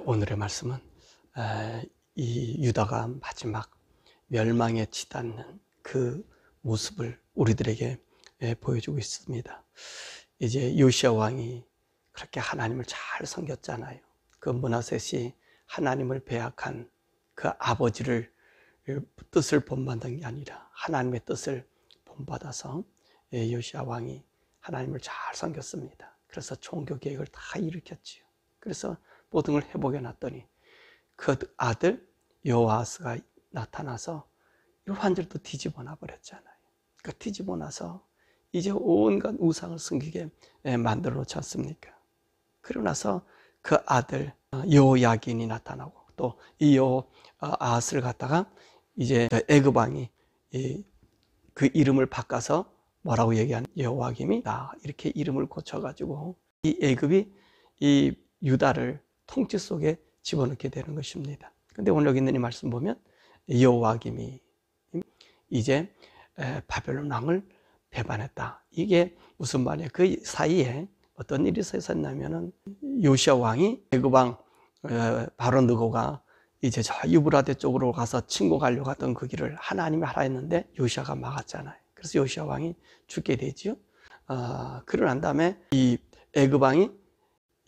오늘의 말씀은 이 유다가 마지막 멸망에 치닫는 그 모습을 우리들에게 보여주고 있습니다. 이제 요시야 왕이 그렇게 하나님을 잘 섬겼잖아요. 그 므낫셋이 하나님을 배약한 그 아버지를 뜻을 본받은 게 아니라 하나님의 뜻을 본받아서 요시야 왕이 하나님을 잘 섬겼습니다. 그래서 종교 계획을 다 일으켰지요. 그래서 모든 걸 회복해 놨더니 그 아들 여호아스가 나타나서 이 완전히 뒤집어 놔 버렸잖아요. 그 뒤집어 놔서 이제 온갖 우상을 섬기게 만들어 놓지 않습니까? 그러고 나서 그 아들 여호야긴이 나타나고 또 이 여호아스를 갖다가 이제 애굽 왕이 그 이름을 바꿔서 뭐라고 얘기하는 여호야김이 이렇게 이름을 고쳐가지고 이 애굽이 이 유다를 통치 속에 집어넣게 되는 것입니다. 근데 오늘 여기 있는 이 말씀 보면 여호야김이 이제 바벨론 왕을 배반했다. 이게 무슨 말이에요? 그 사이에 어떤 일이 있었냐면은 요시야 왕이 애굽 왕 바로 느고가 이제 저 유브라데 쪽으로 가서 침공하려고 하던 그 길을 하나님이 하라 했는데 요시야가 막았잖아요. 그래서 요시야 왕이 죽게 되지요. 그러고 난 다음에 이 애굽 왕이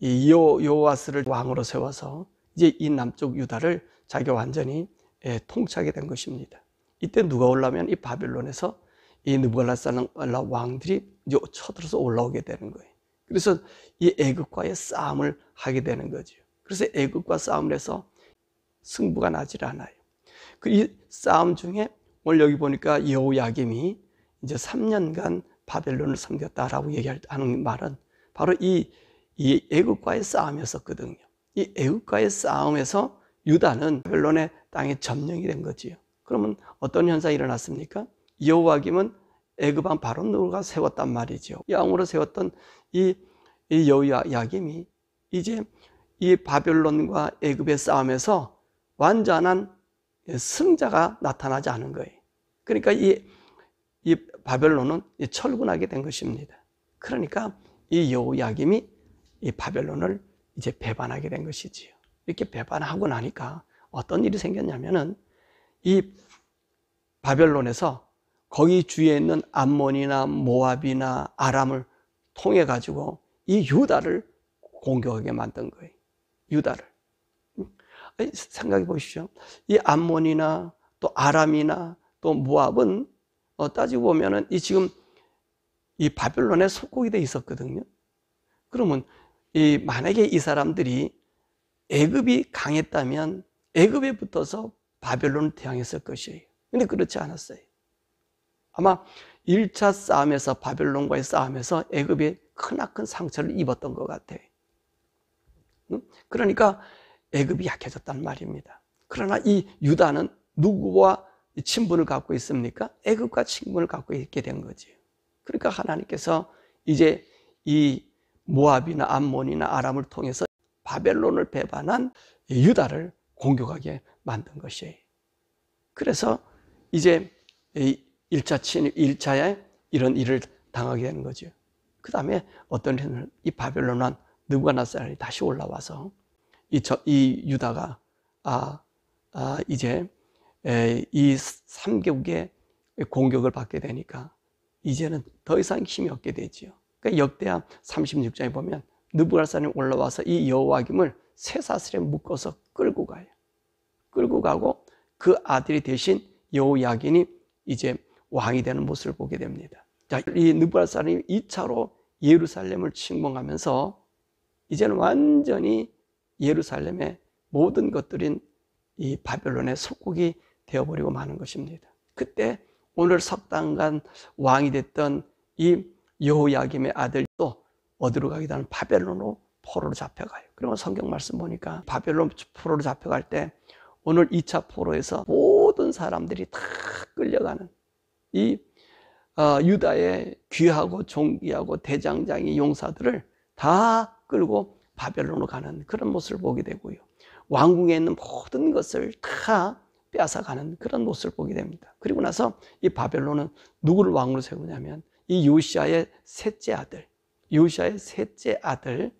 이 여호아스를 왕으로 세워서 이제 이 남쪽 유다를 자기가 완전히 통치하게 된 것입니다. 이때 누가 올라오면 이 바벨론에서 이 느부갓네살 왕들이 이제 쳐들어서 올라오게 되는 거예요. 그래서 이 애굽과의 싸움을 하게 되는 거죠. 그래서 애굽과 싸움을 해서 승부가 나질 않아요. 이 싸움 중에 오늘 여기 보니까 여호야김이 이제 3년간 바벨론을 섬겼다라고 얘기하는 말은 바로 이 애굽과의 싸움이었었거든요. 이 애굽과의 싸움에서 유다는 바벨론의 땅에 점령이 된 거지요. 그러면 어떤 현상이 일어났습니까? 여호야김은 애굽 왕 바로 느고가 세웠단 말이죠. 왕으로 세웠던 이 여호야김이 이제 이 바벨론과 애굽의 싸움에서 완전한 승자가 나타나지 않은 거예요. 그러니까 이 바벨론은 철군하게 된 것입니다. 그러니까 이 여호야김이 이 바벨론을 이제 배반하게 된 것이지요. 이렇게 배반하고 나니까 어떤 일이 생겼냐면은 이 바벨론에서 거기 주위에 있는 암몬이나 모압이나 아람을 통해 가지고 이 유다를 공격하게 만든 거예요. 유다를. 생각해 보시죠. 이 암몬이나 또 아람이나 또 모압은 따지고 보면은 지금 이 바벨론에 속국이 돼 있었거든요. 그러면 만약에 이 사람들이 애굽이 강했다면 애굽에 붙어서 바벨론을 대항했을 것이에요. 근데 그렇지 않았어요. 아마 1차 싸움에서 바벨론과의 싸움에서 애굽이 크나큰 상처를 입었던 것 같아요. 그러니까 애굽이 약해졌단 말입니다. 그러나 이 유다는 누구와 친분을 갖고 있습니까? 애굽과 친분을 갖고 있게 된 거죠. 그러니까 하나님께서 이제 이 모압이나 암몬이나 아람을 통해서 바벨론을 배반한 유다를 공격하게 만든 것이에요. 그래서 이제 1차에 이런 일을 당하게 되는 거죠. 그 다음에 어떤 일은 이 바벨론 왕 느부갓네살이 다시 올라와서 이 유다가 이제 이 3개국의 공격을 받게 되니까 이제는 더 이상 힘이 없게 되지요. 그러니까 역대하 36장에 보면 느부갓네살이 올라와서 이 여호야김을 쇠사슬에 묶어서 끌고 가요. 끌고 가고 그 아들이 대신 여호야긴이 이제 왕이 되는 모습을 보게 됩니다. 자, 이 느부갓네살이 2차로 예루살렘을 침공하면서 이제는 완전히 예루살렘의 모든 것들인 이 바벨론의 속국이 되어버리고 마는 것입니다. 그때 오늘 석당간 왕이 됐던 이 여호야김의 아들도 어디로 가게 되면 바벨론으로 포로로 잡혀가요. 그러면 성경 말씀 보니까 바벨론 포로로 잡혀갈 때 오늘 2차 포로에서 모든 사람들이 다 끌려가는 이 유다의 귀하고 존귀하고 대장장이 용사들을 다 끌고 바벨론으로 가는 그런 모습을 보게 되고요. 왕궁에 있는 모든 것을 다 빼앗아가는 그런 모습을 보게 됩니다. 그리고 나서 이 바벨론은 누구를 왕으로 세우냐면 이 요시야의 셋째 아들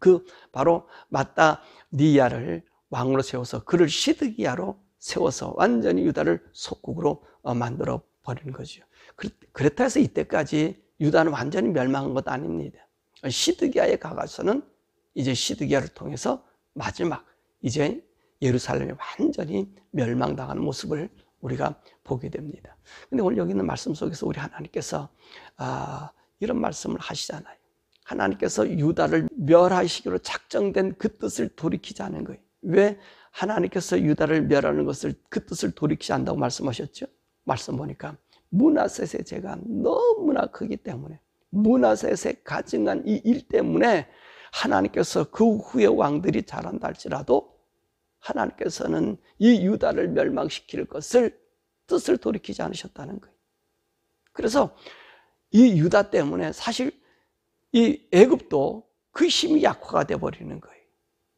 그 바로 마따니아를 왕으로 세워서 그를 시드기야로 세워서 완전히 유다를 속국으로 만들어 버리는 거죠. 그렇다 해서 이때까지 유다는 완전히 멸망한 것 아닙니다. 시드기야에 가서는 이제 시드기야를 통해서 마지막 이제 예루살렘이 완전히 멸망당하는 모습을 우리가 보게 됩니다. 근데 오늘 여기 있는 말씀 속에서 우리 하나님께서 이런 말씀을 하시잖아요. 하나님께서 유다를 멸하시기로 작정된 그 뜻을 돌이키지 않은 거예요. 왜 하나님께서 유다를 멸하는 것을 그 뜻을 돌이키지 않는다고 말씀하셨죠? 말씀 보니까 므낫셋의 죄가 너무나 크기 때문에, 므낫셋의 가증한 이 일 때문에 하나님께서 그 후에 왕들이 자란다 할지라도 하나님께서는 이 유다를 멸망시킬 것을 뜻을 돌이키지 않으셨다는 거예요. 그래서 이 유다 때문에 사실 이 애굽도 그 힘이 약화가 되어버리는 거예요.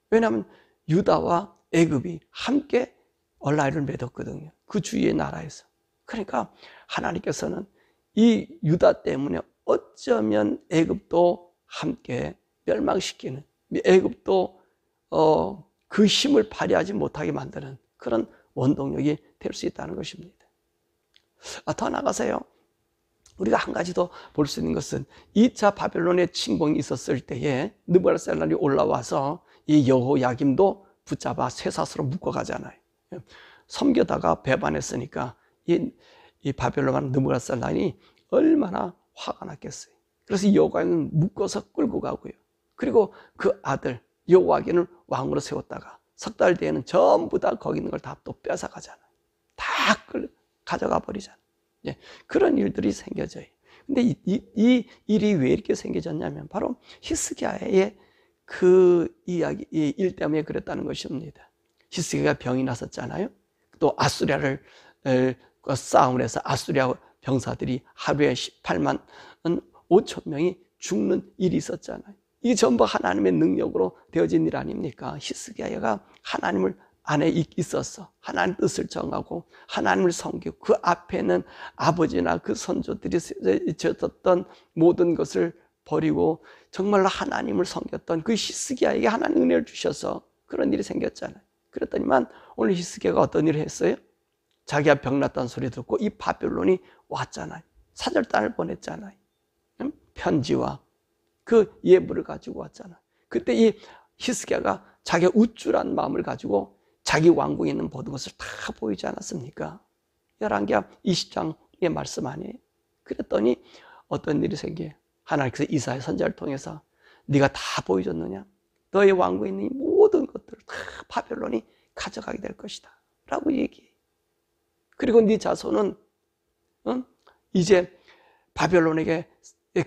왜냐하면 유다와 애굽이 함께 얼라이를 맺었거든요. 그 주위의 나라에서. 그러니까 하나님께서는 이 유다 때문에 어쩌면 애굽도 함께 멸망시키는, 애굽도 그 힘을 발휘하지 못하게 만드는 그런 원동력이 될 수 있다는 것입니다. 더 나가서요, 우리가 한 가지 더 볼 수 있는 것은 2차 바벨론의 침공이 있었을 때에 느부갓네살이 올라와서 이 여호야김도 붙잡아 쇠사슬로 묶어가잖아요. 섬겨다가 배반했으니까 이 바벨론 느부갓네살이 얼마나 화가 났겠어요. 그래서 여호야김은 묶어서 끌고 가고요. 그리고 그 아들 여호야김을 왕으로 세웠다가 석 달 뒤에는 전부 다 거기 있는 걸 다 또 뺏어가잖아요. 다 가져가 버리잖아요. 그런 일들이 생겨져요. 근데 이 일이 왜 이렇게 생겨졌냐면 바로 히스기야의 그 이야기, 이 일 때문에 그랬다는 것입니다. 히스기야가 병이 났었잖아요. 또 아수리아를 싸움을 해서 아수리아 병사들이 하루에 18만 5천 명이 죽는 일이 있었잖아요. 이게 전부 하나님의 능력으로 되어진 일 아닙니까? 히스기야가 하나님을 안에 있었어. 하나님 뜻을 정하고 하나님을 섬기고 그 앞에는 아버지나 그 선조들이 지었던 모든 것을 버리고 정말로 하나님을 섬겼던 그 히스기야에게 하나님 은혜를 주셔서 그런 일이 생겼잖아요. 그랬더니만 오늘 히스기야가 어떤 일을 했어요? 자기가 병났다는 소리 듣고 이 바벨론이 왔잖아요. 사절단을 보냈잖아요. 편지와 그 예물을 가지고 왔잖아요. 그때 이 히스기야가 자기가 우쭐한 마음을 가지고 자기 왕궁에 있는 모든 것을 다 보이지 않았습니까? 열왕기하 20장의 말씀 아니에요? 그랬더니 어떤 일이 생겨요? 하나님께서 이사야 선지자를 통해서 네가 다 보여줬느냐? 너의 왕궁에 있는 이 모든 것들을 다 바벨론이 가져가게 될 것이다 라고 얘기해요. 그리고 네 자손은 이제 바벨론에게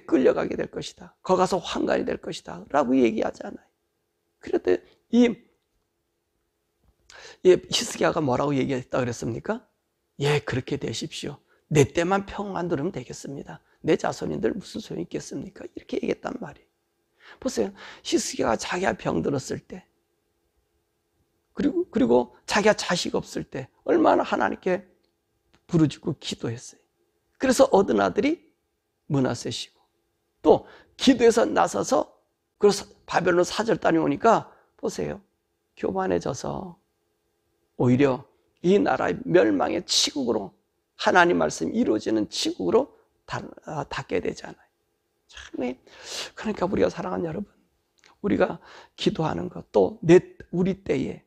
끌려가게 될 것이다. 거기 가서 환관이 될 것이다 라고 얘기하잖아요. 그런데 이 히스기야가 뭐라고 얘기했다 그랬습니까? 예, 그렇게 되십시오. 내 때만 평안 들으면 되겠습니다. 내 자손인들 무슨 소용이 있겠습니까? 이렇게 얘기했단 말이에요. 보세요. 히스기야가 자기가 병들었을 때, 그리고 자기가 자식 없을 때 얼마나 하나님께 부르짖고 기도했어요. 그래서 얻은 아들이 므낫셋이고, 또 기도해서 나서서 그래서 바벨론 사절단이 오니까 보세요. 교만해져서 오히려 이 나라의 멸망의 치국으로, 하나님 말씀이 이루어지는 치국으로 닿게 되잖아요. 참, 그러니까 우리가 사랑하는 여러분, 우리가 기도하는 것, 또 우리 때에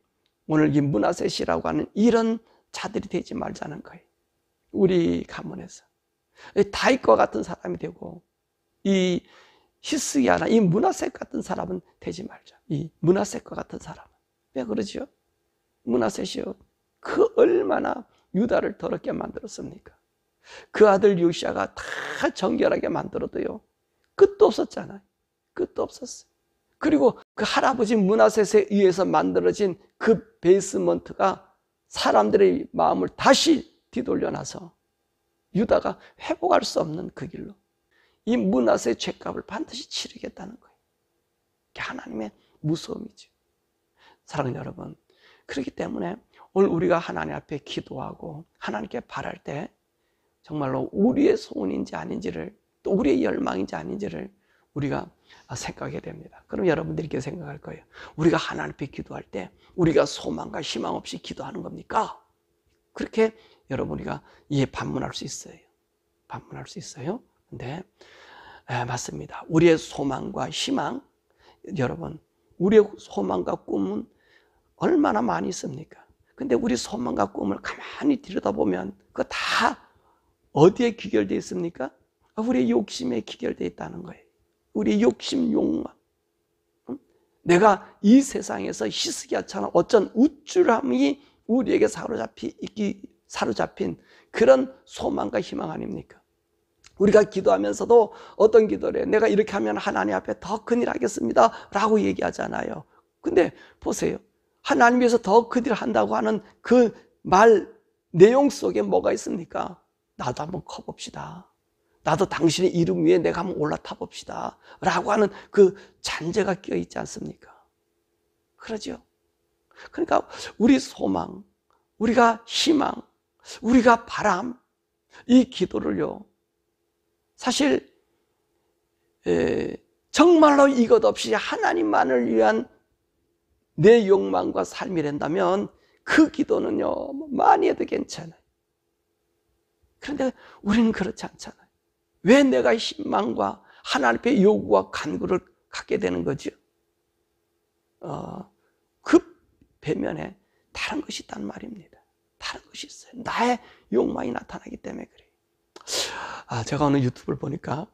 오늘 이 므낫셋이라고 하는 이런 자들이 되지 말자는 거예요. 우리 가문에서 다윗과 같은 사람이 되고 이 히스기야나 이 므낫셋 같은 사람은 되지 말자. 이 므낫셋과 같은 사람은. 왜 그러지요? 므낫셋이요, 그 얼마나 유다를 더럽게 만들었습니까? 그 아들 요시야가 다 정결하게 만들어도요 끝도 없었잖아요. 끝도 없었어요. 그리고 그 할아버지 므낫셋에 의해서 만들어진 그 베이스먼트가 사람들의 마음을 다시 뒤돌려놔서 유다가 회복할 수 없는 그 길로 이 므낫셋의 죄값을 반드시 치르겠다는 거예요. 그게 하나님의 무서움이죠. 사랑하는 여러분, 그렇기 때문에 오늘 우리가 하나님 앞에 기도하고 하나님께 바랄 때 정말로 우리의 소원인지 아닌지를, 또 우리의 열망인지 아닌지를 우리가 생각해야 됩니다. 그럼 여러분들이 이렇게 생각할 거예요. 우리가 하나님 앞에 기도할 때 우리가 소망과 희망 없이 기도하는 겁니까? 그렇게 여러분이가 반문할 수 있어요. 반문할 수 있어요. 근데 맞습니다. 우리의 소망과 희망, 여러분, 우리의 소망과 꿈은 얼마나 많이 있습니까? 근데 우리 소망과 꿈을 가만히 들여다보면 그거 다 어디에 귀결되어 있습니까? 우리의 욕심에 귀결되어 있다는 거예요. 우리의 욕심, 욕망. 내가 이 세상에서 희스기야처럼 어쩐 우쭐함이 우리에게 사로잡힌 그런 소망과 희망 아닙니까? 우리가 기도하면서도 어떤 기도를 해요? 내가 이렇게 하면 하나님 앞에 더 큰일 하겠습니다 라고 얘기하잖아요. 근데 보세요. 하나님 위해서 더 큰일 한다고 하는 그 말 내용 속에 뭐가 있습니까? 나도 한번 커봅시다. 나도 당신의 이름 위에 내가 한번 올라타 봅시다 라고 하는 그 잔재가 끼어있지 않습니까? 그러죠. 그러니까 우리 소망, 우리가 희망, 우리가 바람, 이 기도를요, 사실 정말로 이것 없이 하나님만을 위한 내 욕망과 삶이 된다면 그 기도는요 많이 해도 괜찮아요. 그런데 우리는 그렇지 않잖아요. 왜 내가 희망과 하나님 앞에 요구와 간구를 갖게 되는 거죠? 그 배면에 다른 것이 있단 말입니다. 다른 것이 있어요. 나의 욕망이 나타나기 때문에 그래요. 제가 어느 유튜브를 보니까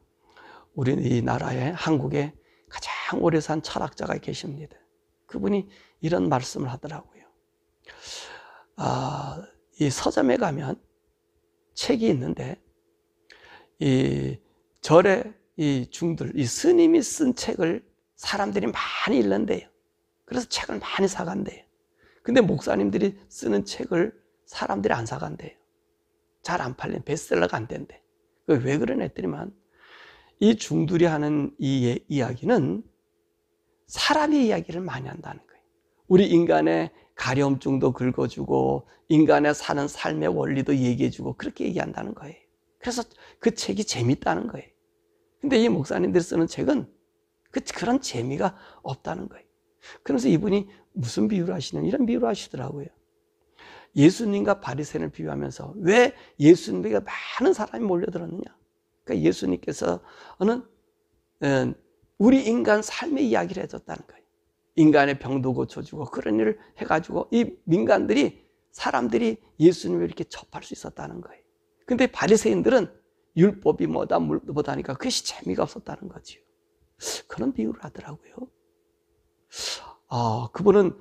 우리 이 나라에, 한국에 가장 오래 산 철학자가 계십니다. 그분이 이런 말씀을 하더라고요. 이 서점에 가면 책이 있는데 이 절의 이 중들, 이 스님이 쓴 책을 사람들이 많이 읽는데요. 그래서 책을 많이 사간대요. 근데 목사님들이 쓰는 책을 사람들이 안 사간대요. 잘 안 팔린 베스트셀러가 안 된대. 왜 그러냐 했더니만 이 중들이 하는 이 이야기는 사람의 이야기를 많이 한다는 거예요. 우리 인간의 가려움증도 긁어주고 인간의 사는 삶의 원리도 얘기해주고 그렇게 얘기한다는 거예요. 그래서 그 책이 재밌다는 거예요. 근데 이 목사님들이 쓰는 책은 그런 재미가 없다는 거예요. 그래서 이분이 무슨 비유를 하시냐면 이런 비유를 하시더라고요. 예수님과 바리새인을 비유하면서 왜 예수님에게 많은 사람이 몰려들었느냐. 그러니까 예수님께서는 우리 인간 삶의 이야기를 해줬다는 거예요. 인간의 병도 고쳐주고 그런 일을 해가지고 이 민간들이, 사람들이 예수님을 이렇게 접할 수 있었다는 거예요. 근데 바리새인들은 율법이 뭐다 하니까 그것이 재미가 없었다는 거지요. 그런 비유를 하더라고요. 그분은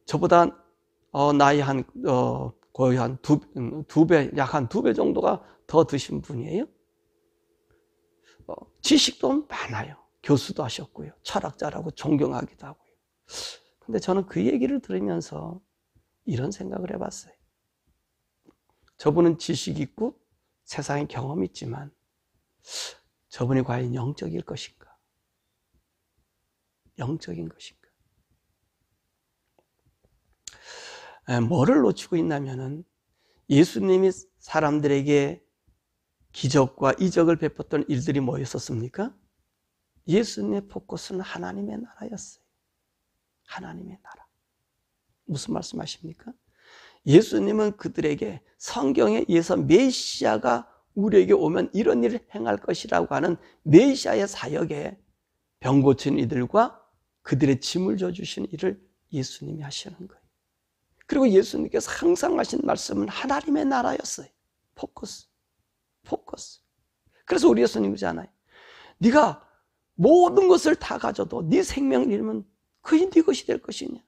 저보다 나이 거의 한 두 배, 약 한 2배 정도가 더 드신 분이에요. 지식도 많아요. 교수도 하셨고요. 철학자라고 존경하기도 하고요. 근데 저는 그 얘기를 들으면서 이런 생각을 해봤어요. 저분은 지식이 있고 세상에 경험이 있지만 저분이 과연 영적일 것인가? 영적인 것인가? 뭐를 놓치고 있냐면은 예수님이 사람들에게 기적과 이적을 베풀었던 일들이 뭐였었습니까? 예수님의 포커스는 하나님의 나라였어요. 하나님의 나라. 무슨 말씀하십니까? 예수님은 그들에게 성경에 의해서 메시아가 우리에게 오면 이런 일을 행할 것이라고 하는 메시아의 사역에 병 고치는 이들과 그들의 짐을 져주신 일을 예수님이 하시는 거예요. 그리고 예수님께서 항상 하신 말씀은 하나님의 나라였어요. 포커스. 그래서 우리 예수님이잖아요. 네가 모든 것을 다 가져도 네 생명을 잃으면 그게 네 것이 될 것이냐?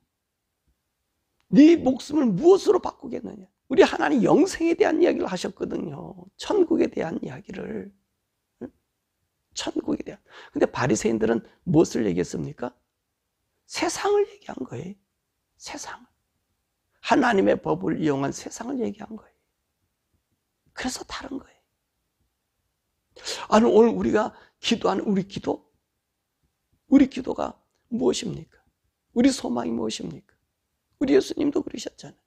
네 목숨을 무엇으로 바꾸겠느냐? 우리 하나님 영생에 대한 이야기를 하셨거든요. 천국에 대한 이야기를. 천국에 대한. 근데 바리새인들은 무엇을 얘기했습니까? 세상을 얘기한 거예요. 세상을. 하나님의 법을 이용한 세상을 얘기한 거예요. 그래서 다른 거예요. 오늘 우리가 기도하는 우리 기도가 무엇입니까? 우리 소망이 무엇입니까? 우리 예수님도 그러셨잖아요.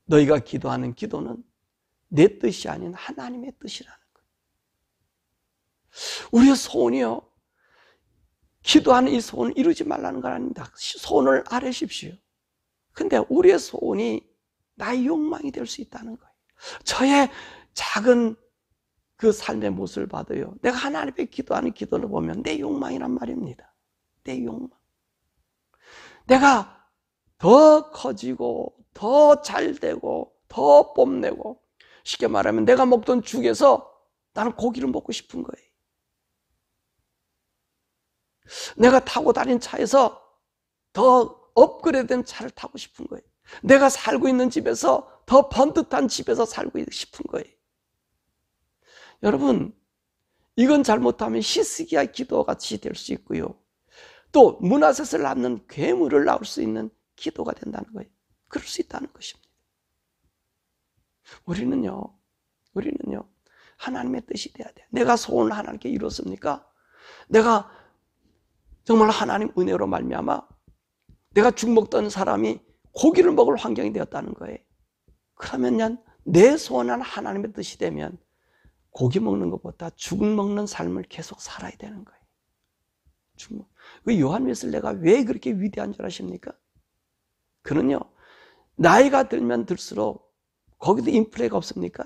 너희가 기도하는 기도는 내 뜻이 아닌 하나님의 뜻이라는 거예요. 우리의 소원이요, 기도하는 이 소원을 이루지 말라는 건 아닙니다. 소원을 아뢰십시오. 근데 우리의 소원이 나의 욕망이 될 수 있다는 거예요. 저의 작은 그 삶의 모습을 봐도요, 내가 하나님 앞에 기도하는 기도를 보면 내 욕망이란 말입니다. 내 욕망. 내가 더 커지고 더 잘되고 더 뽐내고, 쉽게 말하면 내가 먹던 죽에서 나는 고기를 먹고 싶은 거예요. 내가 타고 다닌 차에서 더 업그레이드된 차를 타고 싶은 거예요. 내가 살고 있는 집에서 더 번듯한 집에서 살고 싶은 거예요. 여러분, 이건 잘못하면 히스기야 기도같이 될 수 있고요, 또 문하셋을 낳는 괴물을 낳을 수 있는 기도가 된다는 거예요. 그럴 수 있다는 것입니다. 우리는요 하나님의 뜻이 돼야 돼요. 내가 소원을 하나님께 이뤘습니까? 내가 정말 하나님 은혜로 말미암아 내가 죽 먹던 사람이 고기를 먹을 환경이 되었다는 거예요. 그러면 내 소원은 하나님의 뜻이 되면 고기 먹는 것보다 죽 먹는 삶을 계속 살아야 되는 거예요. 그 요한 웨슬레가 왜 그렇게 위대한 줄 아십니까? 그는요, 나이가 들면 들수록 거기도 인플레가 없습니까?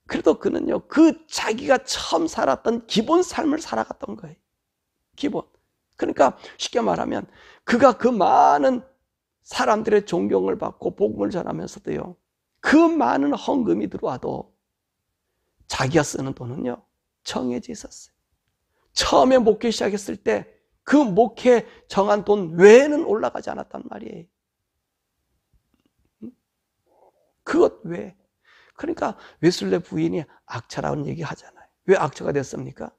그래도 그는요, 그 자기가 처음 살았던 기본 삶을 살아갔던 거예요. 기본. 그러니까 쉽게 말하면 그가 그 많은 사람들의 존경을 받고 복음을 전하면서도요, 그 많은 헌금이 들어와도 자기가 쓰는 돈은요 정해져 있었어요. 처음에 목회 시작했을 때 그 목회 정한 돈 외에는 올라가지 않았단 말이에요. 그것 외에. 그러니까 웨슬레 부인이 악처라는 얘기 하잖아요. 왜 악처가 됐습니까?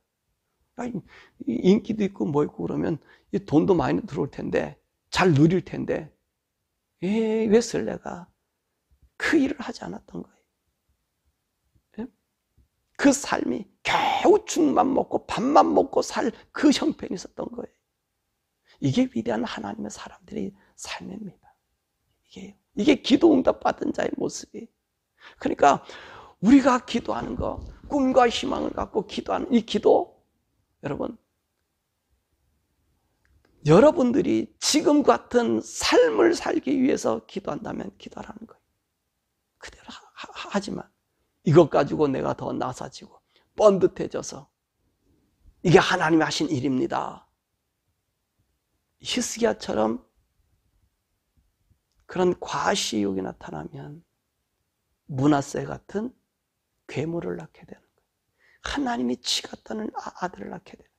인기도 있고 뭐 있고 그러면 돈도 많이 들어올 텐데, 잘 누릴 텐데, 웨슬레가 그 일을 하지 않았던 거예요. 그 삶이 겨우 죽만 먹고 밥만 먹고 살 그 형편이 있었던 거예요. 이게 위대한 하나님의 사람들의 삶입니다. 이게 기도 응답 받은 자의 모습이에요. 그러니까 우리가 기도하는 거, 꿈과 희망을 갖고 기도하는 이 기도, 여러분들이 지금 같은 삶을 살기 위해서 기도한다면 기도하라는 거예요. 그대로 하지만 이것 가지고 내가 더 나사지고 번듯해져서 이게 하나님이 하신 일입니다, 히스기야처럼 그런 과시욕이 나타나면 므낫세 같은 괴물을 낳게 되는 거예요. 하나님이 치 같다는 아들을 낳게 되는 거예요.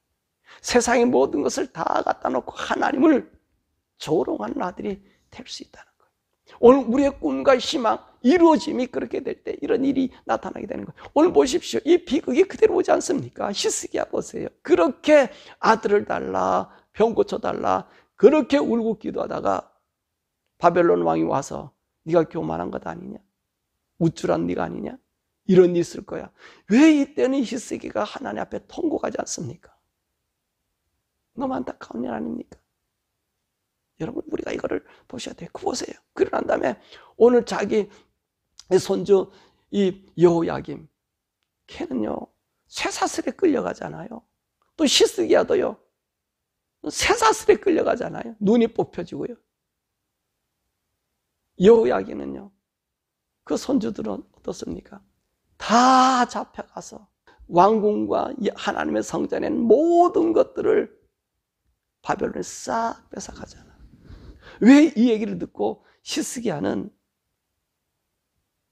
세상의 모든 것을 다 갖다 놓고 하나님을 조롱하는 아들이 될 수 있다는 거예요. 오늘 우리의 꿈과 희망, 이루어짐이 그렇게 될 때 이런 일이 나타나게 되는 거예요. 오늘 보십시오. 이 비극이 그대로 오지 않습니까? 히스기야 보세요. 그렇게 아들을 달라, 병 고쳐달라, 그렇게 울고 기도하다가 바벨론 왕이 와서 네가 교만한 것 아니냐? 우쭐한 네가 아니냐? 이런 일이 있을 거야. 왜 이때는 히스기야가 하나님 앞에 통곡하지 않습니까? 너무 안타까운 일 아닙니까? 여러분, 우리가 이거를 보셔야 돼요. 그 보세요. 그러고 난 다음에 오늘 자기 손주 이 여호야김, 걔는요 쇠사슬에 끌려가잖아요. 또 히스기야도요 쇠사슬에 끌려가잖아요. 눈이 뽑혀지고요. 여호야김은요, 그 손주들은 어떻습니까? 다 잡혀가서 왕궁과 하나님의 성전에 모든 것들을 바벨론에 싹 뺏어가잖아요. 왜 이 얘기를 듣고 히스기야는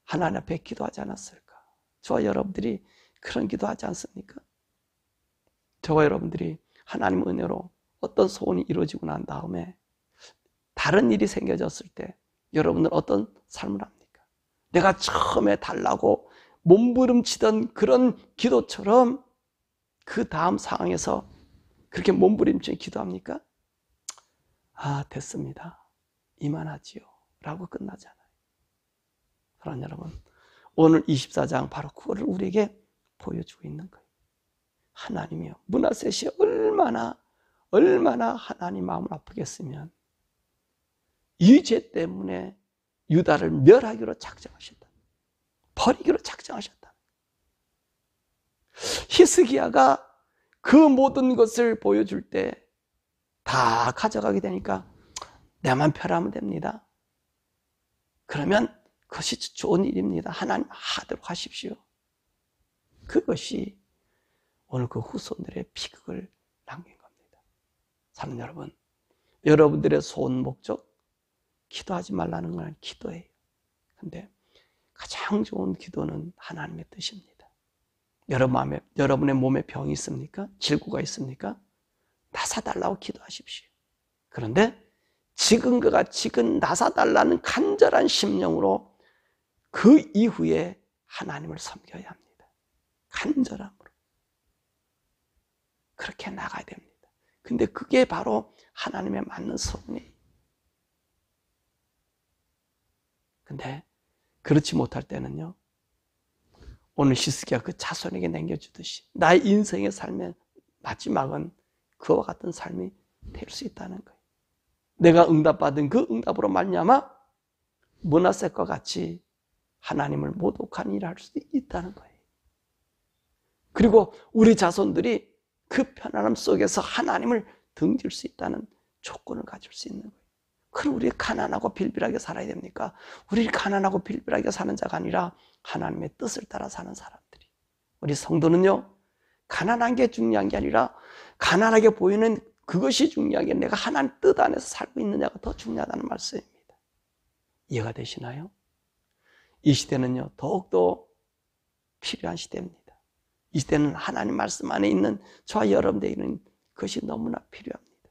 하나님 앞에 기도하지 않았을까? 저와 여러분들이 그런 기도하지 않습니까? 저와 여러분들이 하나님 은혜로 어떤 소원이 이루어지고 난 다음에 다른 일이 생겨졌을 때 여러분은 어떤 삶을 합니까? 내가 처음에 달라고 몸부림치던 그런 기도처럼 그 다음 상황에서 그렇게 몸부림치며 기도합니까? 아, 됐습니다, 이만하지요 라고 끝나잖아요. 사랑하는 여러분, 오늘 24장 바로 그거를 우리에게 보여주고 있는 거예요. 하나님이요, 므낫셋이 얼마나 하나님 마음을 아프겠으면 이 죄 때문에 유다를 멸하기로 작정하셨다, 버리기로 작정하셨다. 히스기야가 그 모든 것을 보여줄 때 다 가져가게 되니까 내만 편하면 됩니다. 그러면 그것이 좋은 일입니다. 하나님 하도록 하십시오. 그것이 오늘 그 후손들의 비극을 남긴 겁니다. 사는 여러분, 여러분들의 소원 목적 기도하지 말라는 건 기도예요. 근데 가장 좋은 기도는 하나님의 뜻입니다. 여러분의 몸에 병이 있습니까? 질고가 있습니까? 나사달라고 기도하십시오. 그런데 지금과 지금 나사달라는 간절한 심령으로 그 이후에 하나님을 섬겨야 합니다. 간절함으로. 그렇게 나가야 됩니다. 근데 그게 바로 하나님에 맞는 소원이에요. 근데 그렇지 못할 때는요, 오늘 히스기야 그 자손에게 남겨주듯이 나의 인생의 삶의 마지막은 그와 같은 삶이 될 수 있다는 거예요. 내가 응답받은 그 응답으로 말미암아 므낫세과 같이 하나님을 모독한 일을 할 수도 있다는 거예요. 그리고 우리 자손들이 그 편안함 속에서 하나님을 등질 수 있다는 조건을 가질 수 있는 거예요. 그럼 우리 가난하고 빌빌하게 살아야 됩니까? 우리 가난하고 빌빌하게 사는 자가 아니라 하나님의 뜻을 따라 사는 사람들이. 우리 성도는요, 가난한 게 중요한 게 아니라 가난하게 보이는 그것이 중요한 게 내가 하나님 뜻 안에서 살고 있느냐가 더 중요하다는 말씀입니다. 이해가 되시나요? 이 시대는요, 더욱더 필요한 시대입니다. 이 시대는 하나님 말씀 안에 있는 저와 여러분들에게는 그것이 너무나 필요합니다.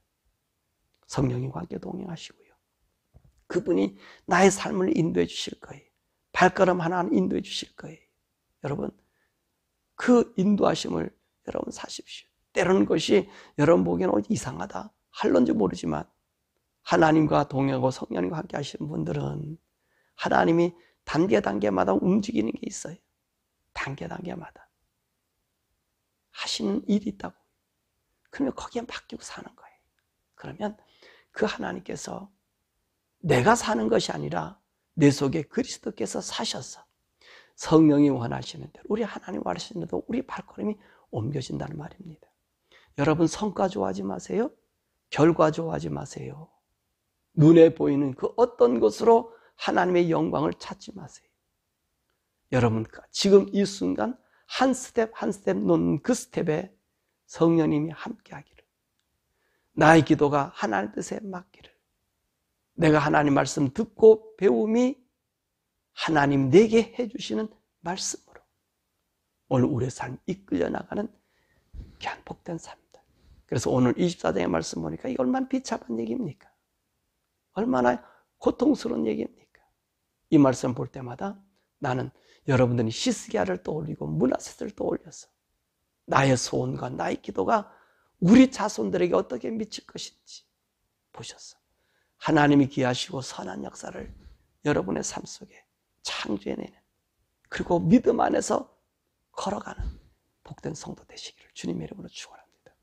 성령님과 함께 동행하시고요. 그분이 나의 삶을 인도해 주실 거예요. 발걸음 하나는 인도해 주실 거예요. 여러분, 그 인도하심을 여러분 사십시오. 때로는 것이 여러분 보기에는 이상하다 할런지 모르지만 하나님과 동행하고 성령님과 함께 하시는 분들은 하나님이 단계마다 움직이는 게 있어요. 단계마다 하시는 일이 있다고. 그러면 거기에 맡기고 사는 거예요. 그러면 그 하나님께서 내가 사는 것이 아니라 내 속에 그리스도께서 사셔서 성령이 원하시는 대로, 우리 하나님 원하시는 대로 우리 발걸음이 옮겨진다는 말입니다. 여러분, 성과 좋아하지 마세요. 결과 좋아하지 마세요. 눈에 보이는 그 어떤 것으로 하나님의 영광을 찾지 마세요. 여러분, 지금 이 순간 한 스텝 한 스텝 놓는 그 스텝에 성령님이 함께 하기를, 나의 기도가 하나님 뜻에 맞기를, 내가 하나님 말씀 듣고 배움이 하나님 내게 해주시는 말씀으로 오늘 우리의 삶 이끌려 나가는 귀한 복된 삶들. 그래서 오늘 24장의 말씀 보니까 이게 얼마나 비참한 얘기입니까? 얼마나 고통스러운 얘기입니까? 이 말씀 볼 때마다 나는 여러분들이 히스기야를 떠올리고 므낫세를 떠올려서 나의 소원과 나의 기도가 우리 자손들에게 어떻게 미칠 것인지 보셨어. 하나님이 기하시고 선한 역사를 여러분의 삶 속에 창조해내는, 그리고 믿음 안에서 걸어가는 복된 성도 되시기를 주님의 이름으로 축원합니다.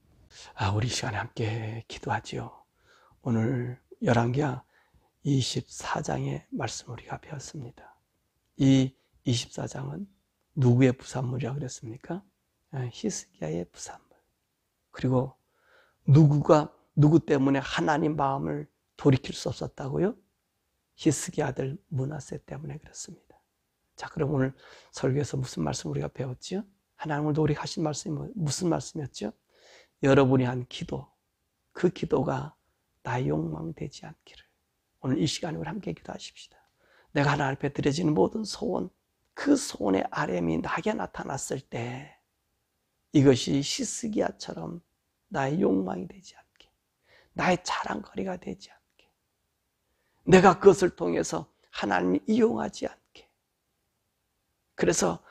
우리 시간에 함께 기도하지요. 오늘 열왕기하 24장의 말씀을 우리가 배웠습니다. 이 24장은 누구의 부산물이라고 그랬습니까? 히스기야의 부산물. 그리고 누구 때문에 하나님 마음을 돌이킬 수 없었다고요? 히스기야 아들 므낫세 때문에 그렇습니다. 자, 그럼 오늘 설교에서 무슨 말씀 우리가 배웠죠? 하나님 오늘도 우리 하신 말씀이 무슨 말씀이었죠? 여러분이 한 기도, 그 기도가 나의 욕망 되지 않기를. 오늘 이 시간에 우리 함께 기도하십시다. 내가 하나님 앞에 드려지는 모든 소원, 그 소원의 RM이 나에게 나타났을 때 이것이 히스기야처럼 나의 욕망이 되지 않게, 나의 자랑거리가 되지 않게, 내가 그것을 통해서 하나님을 이용하지 않게. 그래서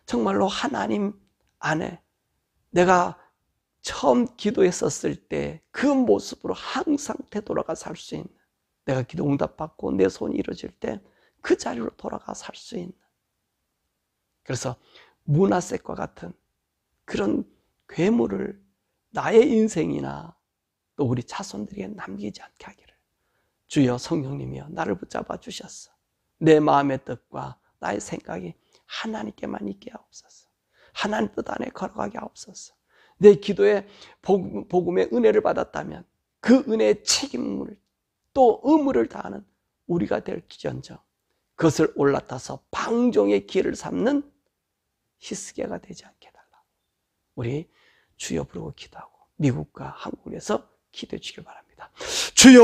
정말로 하나님 안에 내가 처음 기도했었을 때 그 모습으로 항상 되돌아가 살 수 있는, 내가 기도 응답받고 내 소원이 이루어질 때 그 자리로 돌아가 살 수 있는, 그래서 므낫세과 같은 그런 괴물을 나의 인생이나 또 우리 자손들에게 남기지 않게 하기를 주여 성령님이여 나를 붙잡아 주셨어. 내 마음의 뜻과 나의 생각이 하나님께만 있게 하옵소서. 하나님 뜻 안에 걸어가게 하옵소서. 내 기도에 복음의 은혜를 받았다면 그 은혜의 책임을 또 의무를 다하는 우리가 될지언정 그것을 올라타서 방종의 길을 삼는 히스기야가 되지 않게 해달라. 우리 주여 부르고 기도하고 미국과 한국에서 기도해 주길 바랍니다. 주여.